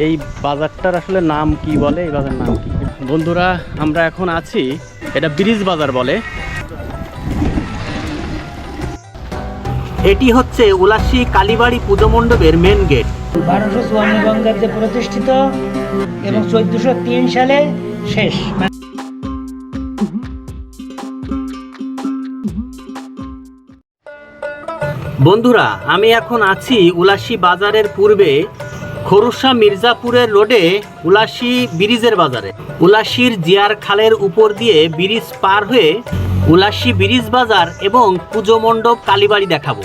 এই বাজারটার আসলে নাম কি বলে, এই বাজার নাম কি? বন্ধুরা, আমরা এখন আছি, এটা ব্রিজ বাজার বলে। এটি হচ্ছে উলাসী কালীবাড়ি পুজো মণ্ডপের মেন গেট। 1254 বঙ্গাব্দে প্রতিষ্ঠিত এবং 1403 সালে শেষ। বন্ধুরা, আমি এখন আছি উলাসী বাজারের পূর্বে খোরুশা মির্জাপুরের রোডে উলাসী ব্রিজের বাজারে। উলাসীর জিয়ার খালের উপর দিয়ে ব্রিজ পার হয়ে উলাসী ব্রিজ বাজার এবং পুজো মণ্ডপ কালীবাড়ি দেখাবো।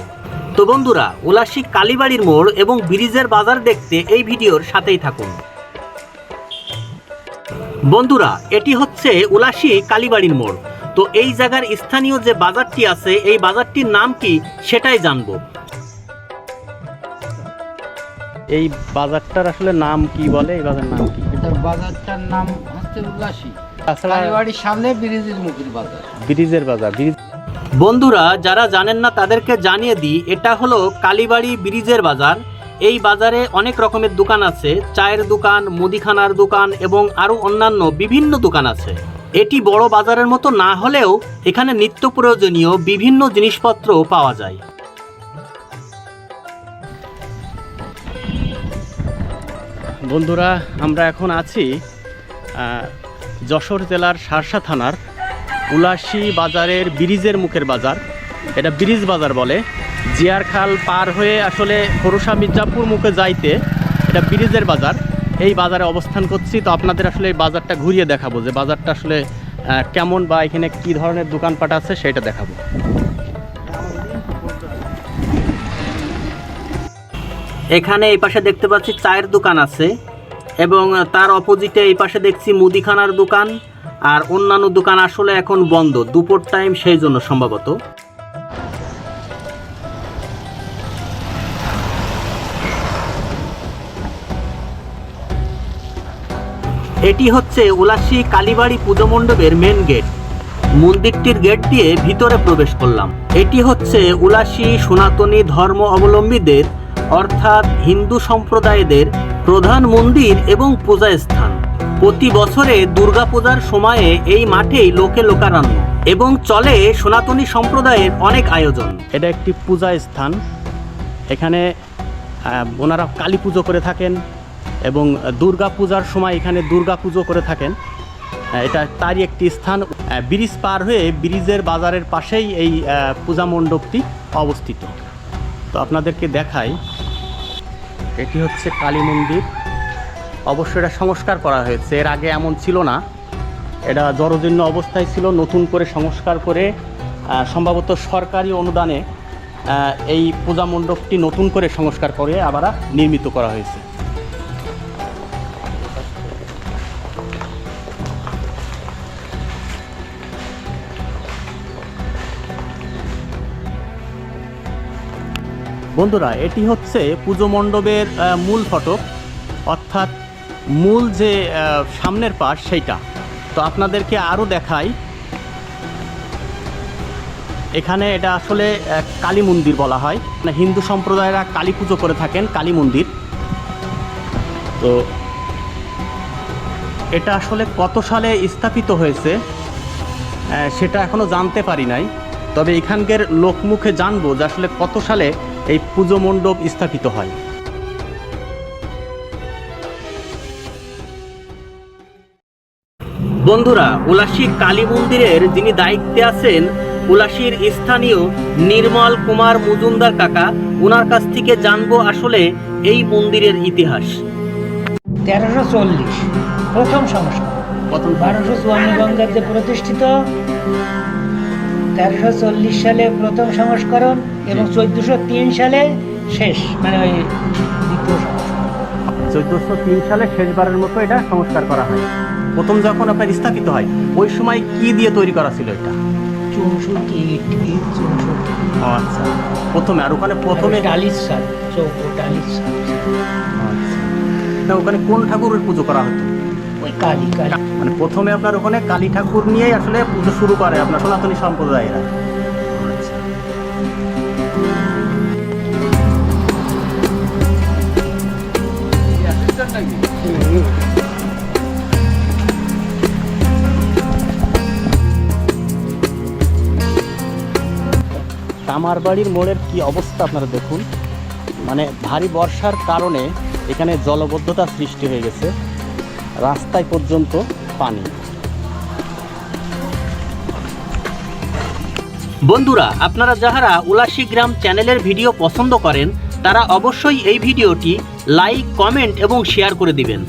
তো বন্ধুরা, উলাসী কালীবাড়ির মোড় এবং ব্রিজের বাজার দেখতে এই ভিডিওর সাথেই থাকুন। বন্ধুরা, এটি হচ্ছে উলাসী কালীবাড়ির মোড়। তো এই জায়গার স্থানীয় যে বাজারটি আছে, এই বাজারটির নাম কি সেটাই জানবো। এই বাজারটার আসলে নাম কি বলে, এই বাজার নাম কি? বাজারটার নাম হচ্ছে উলাসী কালীবাড়ির সামনে ব্রিজের মুখের বাজার। ব্রিজের বাজার, ব্রিজ। বন্ধুরা, যারা জানেন না তাদেরকে জানিয়ে দিই, এটা হলো কালীবাড়ি ব্রিজের বাজার। এই বাজারে অনেক রকমের দোকান আছে, চায়ের দোকান, মুদিখানার দোকান এবং আরও অন্যান্য বিভিন্ন দোকান আছে। এটি বড় বাজারের মতো না হলেও এখানে নিত্য প্রয়োজনীয় বিভিন্ন জিনিসপত্র পাওয়া যায়। বন্ধুরা, আমরা এখন আছি যশোর জেলার শার্শা থানার উলাসী বাজারের ব্রিজের মুখের বাজার। এটা ব্রিজ বাজার বলে। জিয়ার খাল পার হয়ে আসলে খোরুশা মির্জাপুর মুখে যাইতে এটা ব্রিজের বাজার। এই বাজারে অবস্থান করছি। তো আপনাদের আসলে এই বাজারটা ঘুরিয়ে দেখাবো, যে বাজারটা আসলে কেমন বা এখানে কী ধরনের দোকানপাট আছে সেটা দেখাবো। এখানে এই পাশে দেখতে পাচ্ছি চায়ের দোকান আছে এবং তার অপোজিটে এই পাশে দেখছি মুদিখানার দোকান আর অন্যান্য দোকান আসলে এখন বন্ধ, দুপুর টাইম, সেই জন্য সম্ভবত। এটি হচ্ছে উলাসী কালীবাড়ি পুজো মণ্ডপের মেন গেট। মন্দিরটির গেট দিয়ে ভিতরে প্রবেশ করলাম। এটি হচ্ছে উলাসী সনাতনী ধর্ম অবলম্বীদের অর্থাৎ হিন্দু সম্প্রদায়দের প্রধান মন্দির এবং পূজা স্থান। প্রতি বছরে দুর্গাপূজার সময়ে এই মাঠেই লোকে লোকারণ্য এবং চলে সনাতনী সম্প্রদায়ের অনেক আয়োজন। এটা একটি পূজা স্থান। এখানে ওনারা কালী পুজো করে থাকেন এবং দুর্গা পূজার সময় এখানে দুর্গা পুজো করে থাকেন। এটা তারই একটি স্থান। ব্রিজ পার হয়ে ব্রিজের বাজারের পাশেই এই পূজা মণ্ডপটি অবস্থিত। তো আপনাদেরকে দেখাই, এটি হচ্ছে কালী মন্দির। অবশ্যই এটা সংস্কার করা হয়েছে, এর আগে এমন ছিল না। এটা জরাজীর্ণ অবস্থায় ছিল, নতুন করে সংস্কার করে সম্ভবত সরকারি অনুদানে এই পূজা মণ্ডপটি নতুন করে সংস্কার করে আবার নির্মিত করা হয়েছে। বন্ধুরা, এটি হচ্ছে পুজো মণ্ডপের মূল ফটক, অর্থাৎ মূল যে সামনের পাশ সেইটা। তো আপনাদেরকে আরও দেখাই, এখানে এটা আসলে কালী মন্দির বলা হয়। হিন্দু সম্প্রদায়েরা কালী পুজো করে থাকেন, কালী মন্দির। তো এটা আসলে কত সালে স্থাপিত হয়েছে সেটা এখনও জানতে পারি নাই। তবে এখানকার লোকমুখে জানবো যে আসলে কত সালে এই পুজো মণ্ডপ স্থাপিত হয়। বন্ধুরা, উলাসী কালী মন্দিরের যিনি দায়িত্বে আছেন, উলাসীর স্থানীয় নির্মল কুমার মজুমদার কাকা, ওনার কাছ থেকে জানবো আসলে এই মন্দিরের ইতিহাস। 1340 প্রথম সংস্কার, 1254 বঙ্গাব্দে প্রতিষ্ঠিত, 1340 সালে প্রথম সংস্করণ এবং 1403 সালে শেষ, মানে ওই দ্বিতীয় সংস্কার। 1403 সালে শেষবারের মতো এটা সংস্কার করা হয়। প্রথম যখন আপনার স্থাপিত হয়, ওই সময় কি দিয়ে তৈরি করা ছিল এটা? আচ্ছা, প্রথমে। আর ওখানে প্রথমে টালির সাল, চৌকো টালির সাল। আচ্ছা, না ওখানে কোন ঠাকুরের পুজো করা হতো? ওই কালী। মানে প্রথমে আপনার ওখানে কালী ঠাকুর নিয়েই আসলে পুজো শুরু করে আপনার সনাতনী সম্প্রদায়েরা। আচ্ছা, কামারবাড়ির মোড়ের কি অবস্থা আপনারা দেখুন, মানে ভারী বর্ষার কারণে এখানে জলবদ্ধতা সৃষ্টি হয়ে গেছে, রাস্তায় পর্যন্ত পানি। বন্ধুরা, আপনারা যাহারা উলাসী গ্রাম চ্যানেলের ভিডিও পছন্দ করেন তারা অবশ্যই এই ভিডিওটি লাইক, কমেন্ট এবং শেয়ার করে দিবেন।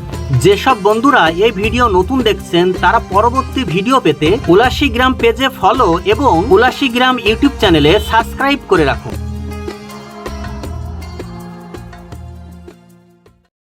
যেসব বন্ধুরা এই ভিডিও নতুন দেখছেন তারা পরবর্তী ভিডিও পেতে উলাসী গ্রাম পেজে ফলো এবং উলাসী গ্রাম ইউটিউব চ্যানেলে সাবস্ক্রাইব করে রাখুন।